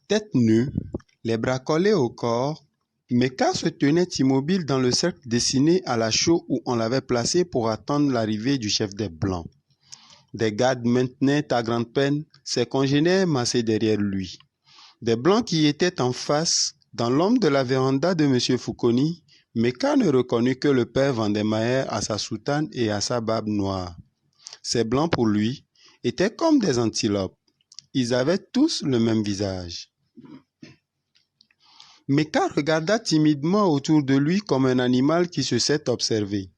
Tête nue, les bras collés au corps, Mecca se tenait immobile dans le cercle dessiné à la chaux où on l'avait placé pour attendre l'arrivée du chef des Blancs. Des gardes maintenaient à grande peine ses congénères massés derrière lui. Des Blancs qui étaient en face, dans l'ombre de la véranda de M. Fouconi, Mecca ne reconnut que le père Vendemayer à sa soutane et à sa barbe noire. Ces Blancs, pour lui, étaient comme des antilopes. Ils avaient tous le même visage. Mecca regarda timidement autour de lui comme un animal qui se sait observé.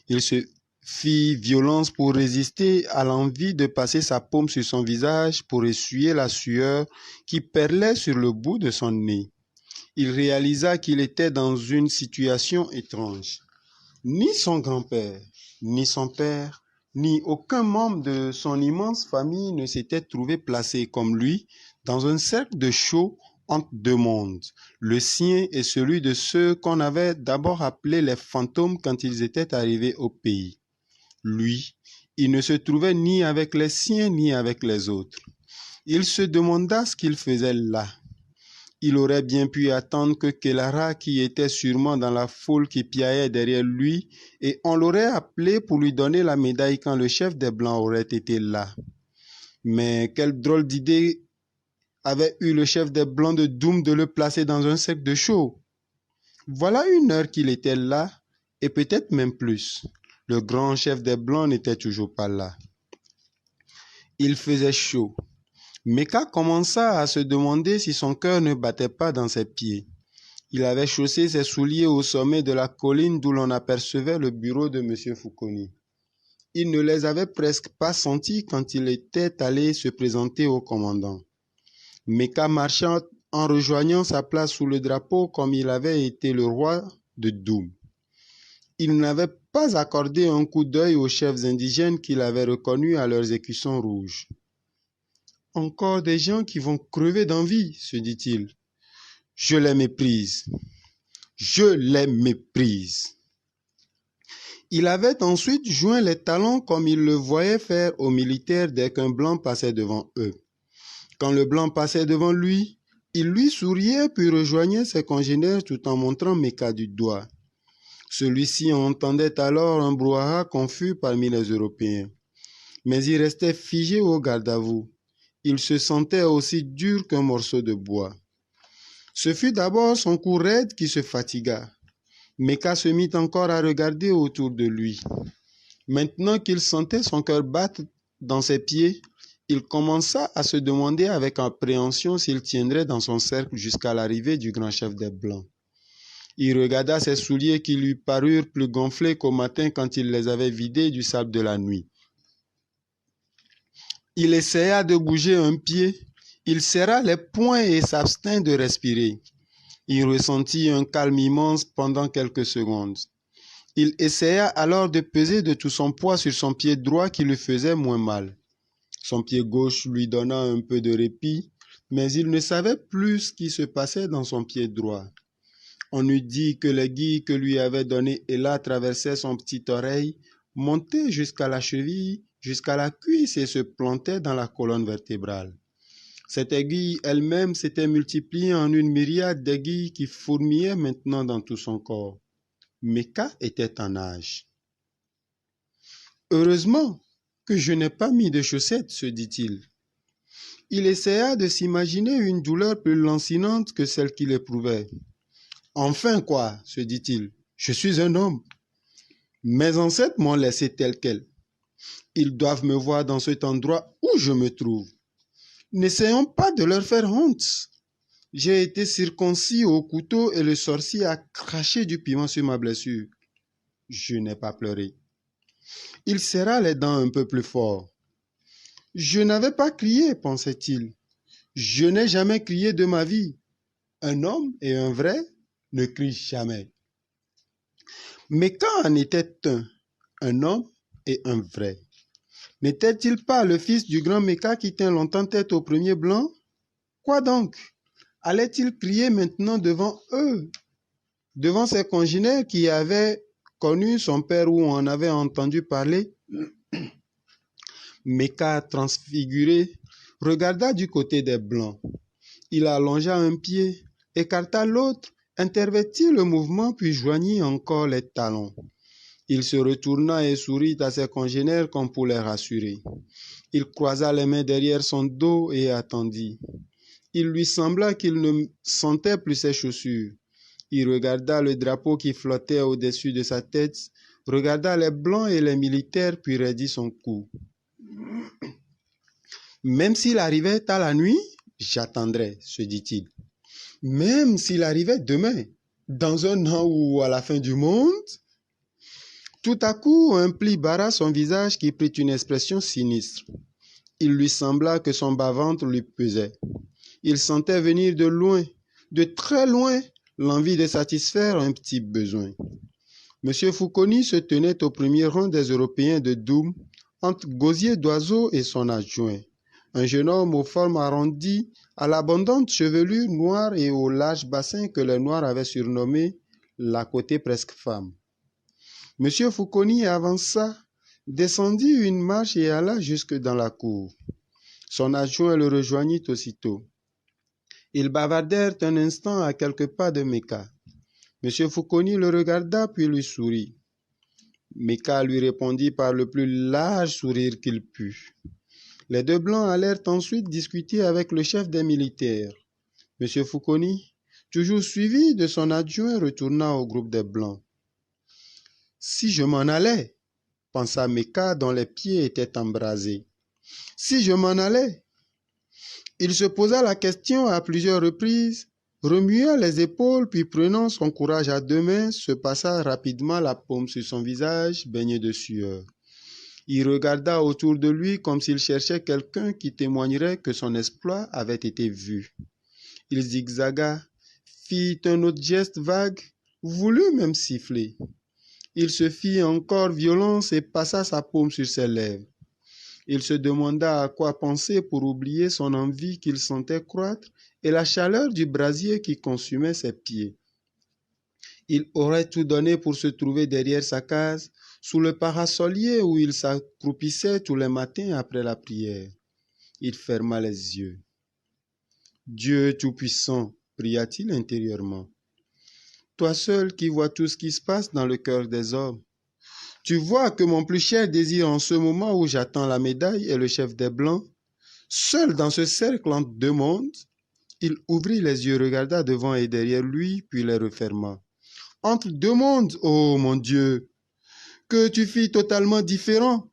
Il se fit violence pour résister à l'envie de passer sa paume sur son visage pour essuyer la sueur qui perlait sur le bout de son nez. Il réalisa qu'il était dans une situation étrange. Ni son grand-père, ni son père, ni aucun membre de son immense famille ne s'était trouvé placé comme lui dans un cercle de chaux entre deux mondes, le sien et celui de ceux qu'on avait d'abord appelés les fantômes quand ils étaient arrivés au pays. Lui, il ne se trouvait ni avec les siens ni avec les autres. Il se demanda ce qu'il faisait là. Il aurait bien pu attendre que Kelara, qui était sûrement dans la foule qui piaillait derrière lui, et on l'aurait appelé pour lui donner la médaille quand le chef des Blancs aurait été là. Mais quelle drôle d'idée avait eu le chef des Blancs de Doom de le placer dans un cercle de chaux. Voilà 1 heure qu'il était là, et peut-être même plus. Le grand chef des Blancs n'était toujours pas là. Il faisait chaud. Mecca commença à se demander si son cœur ne battait pas dans ses pieds. Il avait chaussé ses souliers au sommet de la colline d'où l'on apercevait le bureau de M. Fouconi. Il ne les avait presque pas sentis quand il était allé se présenter au commandant. Mecca marchait en rejoignant sa place sous le drapeau comme il avait été le roi de Doum. Il n'avait pas accordé un coup d'œil aux chefs indigènes qu'il avait reconnus à leurs écussons rouges. « Encore des gens qui vont crever d'envie, se dit-il. Je les méprise. Je les méprise. » Il avait ensuite joint les talons comme il le voyait faire aux militaires dès qu'un blanc passait devant eux. Quand le blanc passait devant lui, il lui souriait puis rejoignait ses congénères tout en montrant Mecca du doigt. Celui-ci entendait alors un brouhaha confus parmi les Européens. Mais il restait figé au garde-à-vous. Il se sentait aussi dur qu'un morceau de bois. Ce fut d'abord son cou raide qui se fatigua. Mecca se mit encore à regarder autour de lui. Maintenant qu'il sentait son cœur battre dans ses pieds, il commença à se demander avec appréhension s'il tiendrait dans son cercle jusqu'à l'arrivée du grand chef des Blancs. Il regarda ses souliers qui lui parurent plus gonflés qu'au matin quand il les avait vidés du sable de la nuit. Il essaya de bouger un pied, il serra les poings et s'abstint de respirer. Il ressentit un calme immense pendant quelques secondes. Il essaya alors de peser de tout son poids sur son pied droit qui lui faisait moins mal. Son pied gauche lui donna un peu de répit, mais il ne savait plus ce qui se passait dans son pied droit. On eût dit que l'aiguille que lui avait donnée Ella traversait son petite oreille, montait jusqu'à la cheville, jusqu'à la cuisse et se plantait dans la colonne vertébrale. Cette aiguille elle-même s'était multipliée en une myriade d'aiguilles qui fourmillaient maintenant dans tout son corps. Mecca était en nage. « Heureusement que je n'ai pas mis de chaussettes, se dit-il. Il essaya de s'imaginer une douleur plus lancinante que celle qu'il éprouvait. Enfin quoi, se dit-il, je suis un homme. Mes ancêtres m'ont laissé tel quel. Ils doivent me voir dans cet endroit où je me trouve. N'essayons pas de leur faire honte. J'ai été circoncis au couteau et le sorcier a craché du piment sur ma blessure. Je n'ai pas pleuré. Il serra les dents un peu plus fort. Je n'avais pas crié, pensait-il. Je n'ai jamais crié de ma vie. Un homme et un vrai ne crient jamais. Mais quand en était un homme et un vrai? N'était-il pas le fils du grand Mecca qui tint longtemps tête au premier blanc? Quoi donc? Allait-il crier maintenant devant eux, devant ses congénères qui avaient connu son père ou en avaient entendu parler? Mecca, transfiguré, regarda du côté des Blancs. Il allongea un pied, écarta l'autre, intervertit le mouvement puis joignit encore les talons. Il se retourna et sourit à ses congénères comme pour les rassurer. Il croisa les mains derrière son dos et attendit. Il lui sembla qu'il ne sentait plus ses chaussures. Il regarda le drapeau qui flottait au-dessus de sa tête, regarda les blancs et les militaires puis raidit son cou. Même s'il arrivait à la nuit, j'attendrai, se dit-il. Même s'il arrivait demain, dans un an ou à la fin du monde. Tout à coup, un pli barra son visage qui prit une expression sinistre. Il lui sembla que son bas-ventre lui pesait. Il sentait venir de loin, de très loin, l'envie de satisfaire un petit besoin. M. Fouconi se tenait au premier rang des Européens de Doum, entre Gosier d'Oiseau et son adjoint. Un jeune homme aux formes arrondies, à l'abondante chevelure noire et au large bassin que les Noirs avaient surnommé la côté presque femme. M. Fouconi avança, descendit une marche et alla jusque dans la cour. Son adjoint le rejoignit aussitôt. Ils bavardèrent un instant à quelques pas de Mecca. M. Fouconi le regarda puis lui sourit. Mecca lui répondit par le plus large sourire qu'il put. Les deux blancs allèrent ensuite discuter avec le chef des militaires. M. Fouconi, toujours suivi de son adjoint, retourna au groupe des blancs. Si je m'en allais, pensa Mecca dont les pieds étaient embrasés. Si je m'en allais. Il se posa la question à plusieurs reprises, remua les épaules, puis prenant son courage à deux mains, se passa rapidement la paume sur son visage baigné de sueur. Il regarda autour de lui comme s'il cherchait quelqu'un qui témoignerait que son exploit avait été vu. Il zigzaga, fit un autre geste vague, voulut même siffler. Il se fit encore violence et passa sa paume sur ses lèvres. Il se demanda à quoi penser pour oublier son envie qu'il sentait croître et la chaleur du brasier qui consumait ses pieds. Il aurait tout donné pour se trouver derrière sa case, sous le parasolier où il s'accroupissait tous les matins après la prière. Il ferma les yeux. Dieu Tout-Puissant, pria-t-il intérieurement. Toi seul qui vois tout ce qui se passe dans le cœur des hommes. Tu vois que mon plus cher désir en ce moment où j'attends la médaille est le chef des Blancs. Seul dans ce cercle entre deux mondes, il ouvrit les yeux, regarda devant et derrière lui, puis les referma. Entre deux mondes, ô mon Dieu, que tu fis totalement différent.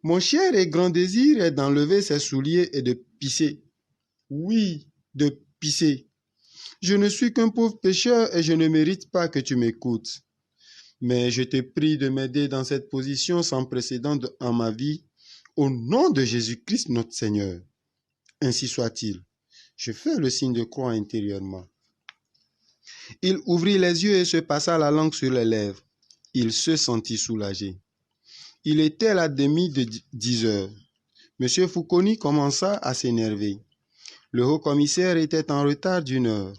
Mon cher et grand désir est d'enlever ses souliers et de pisser. Oui, de pisser. Je ne suis qu'un pauvre pécheur et je ne mérite pas que tu m'écoutes. Mais je te prie de m'aider dans cette position sans précédent en ma vie, au nom de Jésus-Christ notre Seigneur. Ainsi soit-il. Je fais le signe de croix intérieurement. Il ouvrit les yeux et se passa la langue sur les lèvres. Il se sentit soulagé. Il était la demi de 10 heures. M. Fouconi commença à s'énerver. Le haut-commissaire était en retard d'1 heure.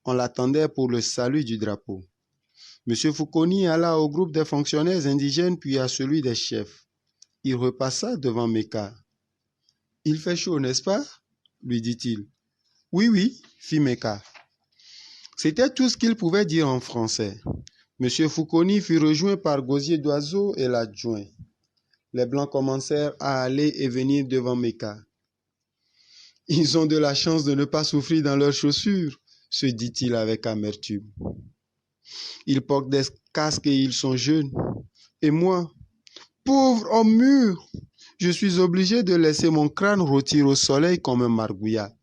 On l'attendait pour le salut du drapeau. M. Fouconi alla au groupe des fonctionnaires indigènes puis à celui des chefs. Il repassa devant Mecca. « Il fait chaud, n'est-ce pas ?» lui dit-il. « Oui, oui, fit Mecca. » C'était tout ce qu'il pouvait dire en français. M. Fouconi fut rejoint par Gosier d'Oiseau et l'adjoint. Les Blancs commencèrent à aller et venir devant Mecca. « Ils ont de la chance de ne pas souffrir dans leurs chaussures, » se dit-il avec amertume. « Ils portent des casques et ils sont jeunes. Et moi, pauvre homme mûr, je suis obligé de laisser mon crâne rôtir au soleil comme un margouillat. »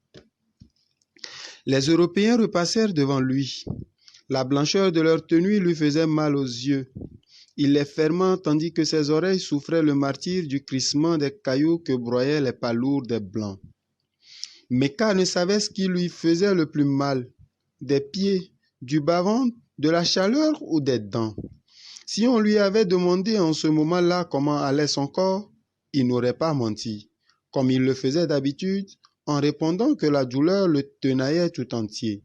Les Européens repassèrent devant lui. La blancheur de leur tenue lui faisait mal aux yeux. Il les ferma tandis que ses oreilles souffraient le martyre du crissement des cailloux que broyaient les pas lourds des Blancs. Mecca ne savait ce qui lui faisait le plus mal, des pieds, du bas-ventre, de la chaleur ou des dents. Si on lui avait demandé en ce moment-là comment allait son corps, il n'aurait pas menti, comme il le faisait d'habitude, en répondant que la douleur le tenaillait tout entier.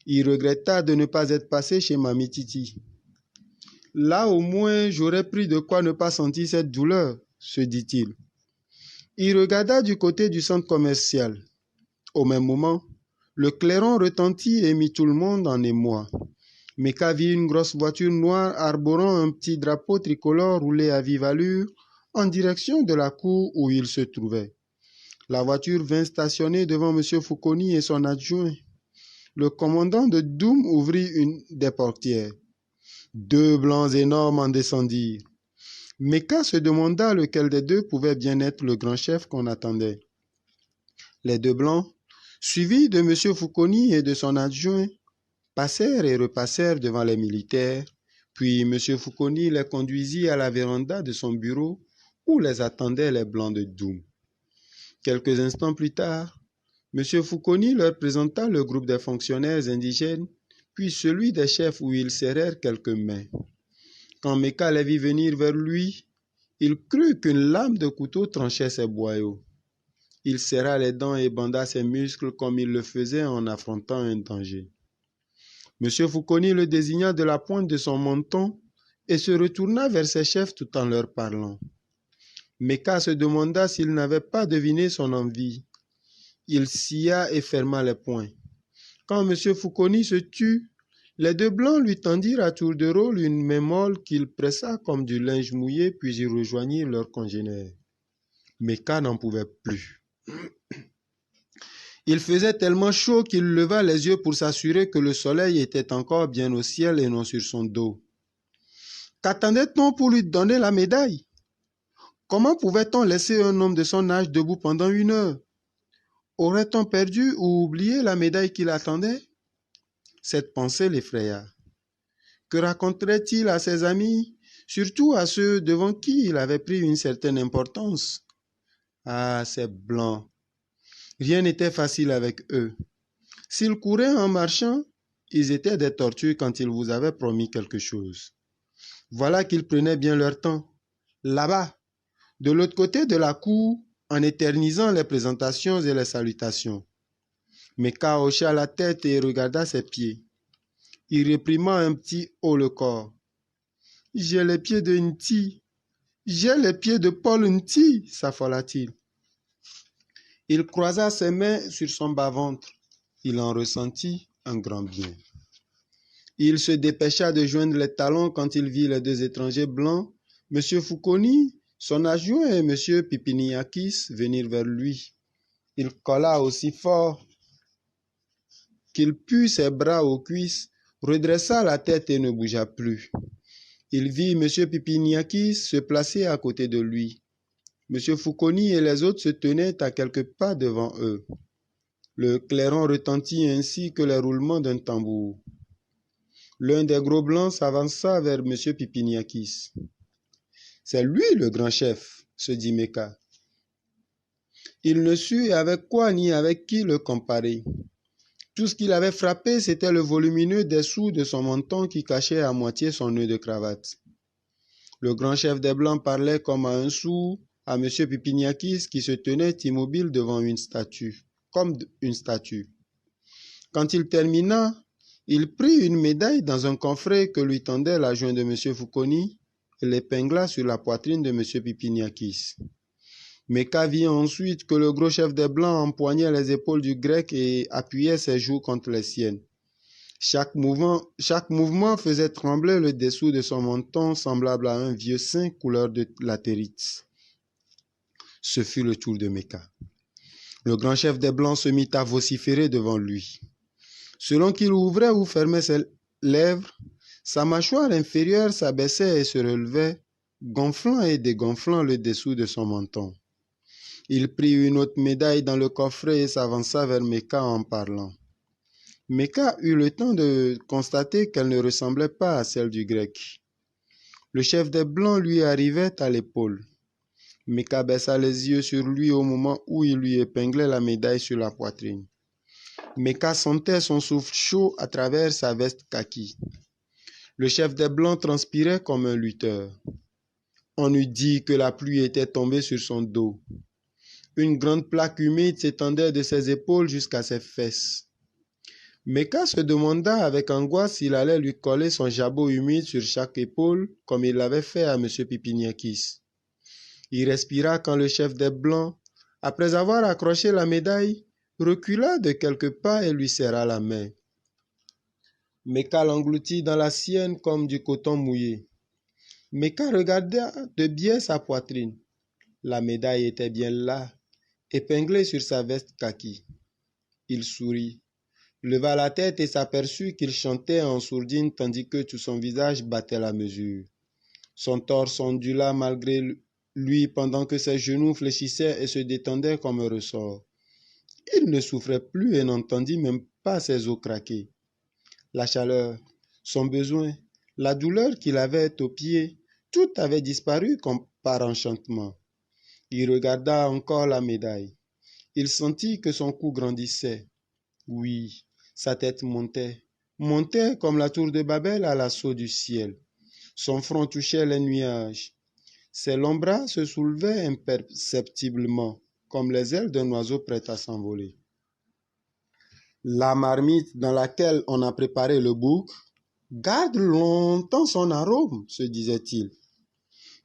Il regretta de ne pas être passé chez Mamie Titi. Là au moins j'aurais pris de quoi ne pas sentir cette douleur, se dit-il. Il regarda du côté du centre commercial. Au même moment, Le clairon retentit et mit tout le monde en émoi. Mecca vit une grosse voiture noire arborant un petit drapeau tricolore rouler à vive allure en direction de la cour où il se trouvait. La voiture vint stationner devant M. Fouconi et son adjoint. Le commandant de Doum ouvrit une des portières. 2 blancs énormes en descendirent. Mecca se demanda lequel des deux pouvait bien être le grand chef qu'on attendait. Les 2 blancs, suivis de M. Fouconi et de son adjoint, passèrent et repassèrent devant les militaires, puis M. Fouconi les conduisit à la véranda de son bureau où les attendaient les blancs de Doum. Quelques instants plus tard, M. Fouconi leur présenta le groupe des fonctionnaires indigènes, puis celui des chefs où ils serrèrent quelques mains. Quand Mecca les vit venir vers lui, il crut qu'une lame de couteau tranchait ses boyaux. Il serra les dents et banda ses muscles comme il le faisait en affrontant un danger. M. Fouconi le désigna de la pointe de son menton et se retourna vers ses chefs tout en leur parlant. Mecca se demanda s'il n'avait pas deviné son envie. Il scia et ferma les poings. Quand M. Fouconi se tut, les 2 blancs lui tendirent à tour de rôle une main molle qu'il pressa comme du linge mouillé, puis ils rejoignirent leurs congénères. Mecca n'en pouvait plus. Il faisait tellement chaud qu'il leva les yeux pour s'assurer que le soleil était encore bien au ciel et non sur son dos. Qu'attendait-on pour lui donner la médaille? Comment pouvait-on laisser un homme de son âge debout pendant 1 heure? Aurait-on perdu ou oublié la médaille qu'il attendait? Cette pensée l'effraya. Que raconterait-il à ses amis, surtout à ceux devant qui il avait pris une certaine importance? Ah, ces blancs! Rien n'était facile avec eux. S'ils couraient en marchant, ils étaient des tortues quand ils vous avaient promis quelque chose. Voilà qu'ils prenaient bien leur temps. Là-bas, de l'autre côté de la cour, en éternisant les présentations et les salutations. Mecca hocha la tête et regarda ses pieds. Il réprima un petit haut le corps. « J'ai les pieds de Nti. J'ai les pieds de Paul Nti, s'affola-t-il. Il croisa ses mains sur son bas-ventre. Il en ressentit un grand bien. Il se dépêcha de joindre les talons quand il vit les 2 étrangers blancs, M. Fouconi, son adjoint et M. Pipiniakis venir vers lui. Il colla aussi fort qu'il put ses bras aux cuisses, redressa la tête et ne bougea plus. Il vit M. Pipiniakis se placer à côté de lui. M. Fouconi et les autres se tenaient à quelques pas devant eux. Le clairon retentit ainsi que les roulements d'un tambour. L'un des gros blancs s'avança vers M. Pipiniakis. « C'est lui le grand chef, se dit Mecca. Il ne sut avec quoi ni avec qui le comparer. Tout ce qu'il avait frappé, c'était le volumineux dessous de son menton qui cachait à moitié son nœud de cravate. Le grand chef des Blancs parlait comme à un sourd à M. Pipiniakis qui se tenait immobile devant une statue, comme une statue. Quand il termina, il prit une médaille dans un coffret que lui tendait l'adjoint de M. Fouconi et l'épingla sur la poitrine de M. Pipiniakis. Mecca vit ensuite que le gros chef des Blancs empoignait les épaules du grec et appuyait ses joues contre les siennes. Chaque mouvement faisait trembler le dessous de son menton semblable à un vieux sein couleur de latérite. Ce fut le tour de Mecca. Le grand chef des Blancs se mit à vociférer devant lui. Selon qu'il ouvrait ou fermait ses lèvres, sa mâchoire inférieure s'abaissait et se relevait, gonflant et dégonflant le dessous de son menton. Il prit une autre médaille dans le coffret et s'avança vers Mecca en parlant. Mecca eut le temps de constater qu'elle ne ressemblait pas à celle du grec. Le chef des Blancs lui arrivait à l'épaule. Mecca baissa les yeux sur lui au moment où il lui épinglait la médaille sur la poitrine. Mecca sentait son souffle chaud à travers sa veste kaki. Le chef des Blancs transpirait comme un lutteur. On eût dit que la pluie était tombée sur son dos. Une grande plaque humide s'étendait de ses épaules jusqu'à ses fesses. Mecca se demanda avec angoisse s'il allait lui coller son jabot humide sur chaque épaule, comme il l'avait fait à M. Pipiniakis. Il respira quand le chef des Blancs, après avoir accroché la médaille, recula de quelques pas et lui serra la main. Mecca l'engloutit dans la sienne comme du coton mouillé. Mecca regarda de biais sa poitrine. La médaille était bien là, épinglée sur sa veste kaki. Il sourit, leva la tête et s'aperçut qu'il chantait en sourdine tandis que tout son visage battait la mesure. Son torse ondula malgré lui pendant que ses genoux fléchissaient et se détendaient comme un ressort. Il ne souffrait plus et n'entendit même pas ses os craquer. La chaleur, son besoin, la douleur qu'il avait aux pieds, tout avait disparu comme par enchantement. Il regarda encore la médaille. Il sentit que son cou grandissait. Oui, sa tête montait comme la tour de Babel à l'assaut du ciel. Son front touchait les nuages. Ses longs bras se soulevaient imperceptiblement, comme les ailes d'un oiseau prêt à s'envoler. La marmite dans laquelle on a préparé le bouc garde longtemps son arôme, se disait-il.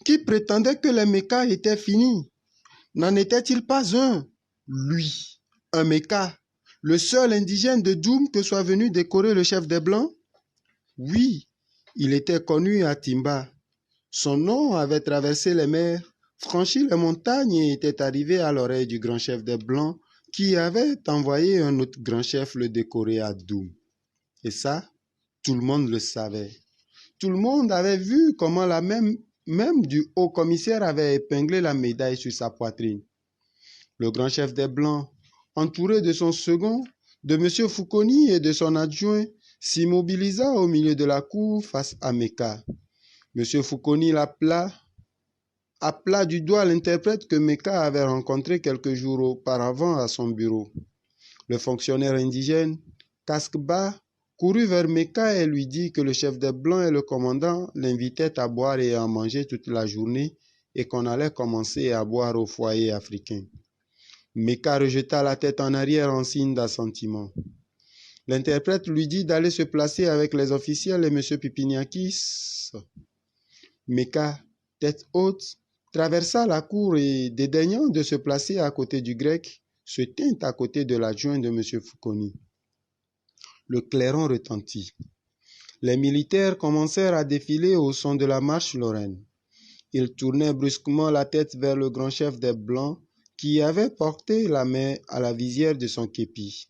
Qui prétendait que les Mécas étaient finis? N'en était-il pas un? Lui, un Méca, le seul indigène de Doum que soit venu décorer le chef des Blancs? Oui, il était connu à Timba. Son nom avait traversé les mers, franchi les montagnes et était arrivé à l'oreille du grand chef des Blancs qui avait envoyé un autre grand chef le décorer à Doum. Et ça, tout le monde le savait. Tout le monde avait vu comment la même du haut commissaire avait épinglé la médaille sur sa poitrine. Le grand chef des Blancs, entouré de son second, de M. Fouconi et de son adjoint, s'immobilisa au milieu de la cour face à Mecca. M. Fouconi appela du doigt l'interprète que Mecca avait rencontré quelques jours auparavant à son bureau. Le fonctionnaire indigène, casque bas, courut vers Mecca et lui dit que le chef des Blancs et le commandant l'invitaient à boire et à manger toute la journée et qu'on allait commencer à boire au foyer africain. Mecca rejeta la tête en arrière en signe d'assentiment. L'interprète lui dit d'aller se placer avec les officiels et M. Pipiniakis. Mecca, tête haute, traversa la cour et, dédaignant de se placer à côté du grec, se tint à côté de l'adjoint de M. Fouconi. Le clairon retentit. Les militaires commencèrent à défiler au son de la marche lorraine. Ils tournaient brusquement la tête vers le grand chef des Blancs qui avait porté la main à la visière de son képi.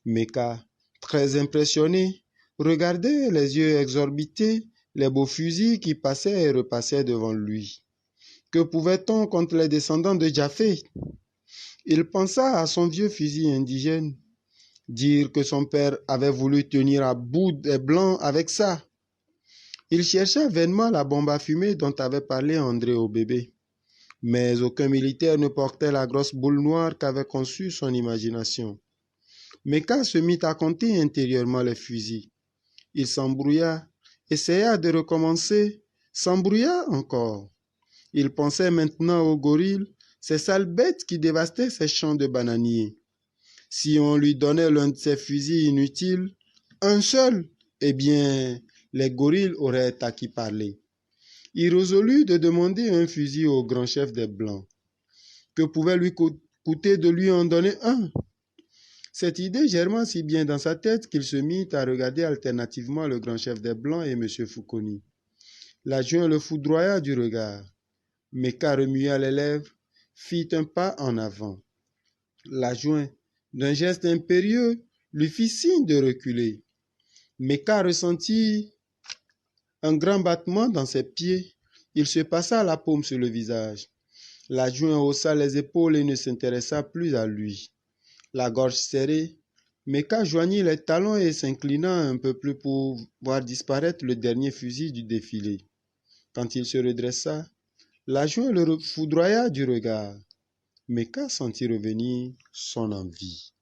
Mecca, très impressionné, regardait les yeux exorbités les beaux fusils qui passaient et repassaient devant lui. Que pouvait-on contre les descendants de Jaffé? Il pensa à son vieux fusil indigène. Dire que son père avait voulu tenir à bout des Blancs avec ça. Il chercha vainement la bombe à fumer dont avait parlé André au bébé. Mais aucun militaire ne portait la grosse boule noire qu'avait conçue son imagination. Mecca se mit à compter intérieurement les fusils. Il s'embrouilla, essaya de recommencer, s'embrouilla encore. Il pensait maintenant aux gorilles, ces sales bêtes qui dévastaient ses champs de bananiers. Si on lui donnait l'un de ces fusils inutiles, un seul, eh bien, les gorilles auraient à qui parler. Il résolut de demander un fusil au grand chef des Blancs. Que pouvait lui coûter de lui en donner un? Cette idée germa si bien dans sa tête qu'il se mit à regarder alternativement le grand chef des Blancs et M. Fouconi. L'adjoint le foudroya du regard. Mecca remua les lèvres, fit un pas en avant. L'adjoint, d'un geste impérieux, lui fit signe de reculer. Mecca ressentit un grand battement dans ses pieds. Il se passa la paume sur le visage. L'adjoint haussa les épaules et ne s'intéressa plus à lui. La gorge serrée, Mecca joignit les talons et s'inclina un peu plus pour voir disparaître le dernier fusil du défilé. Quand il se redressa, l'adjoint le foudroya du regard. Mecca sentit revenir son envie.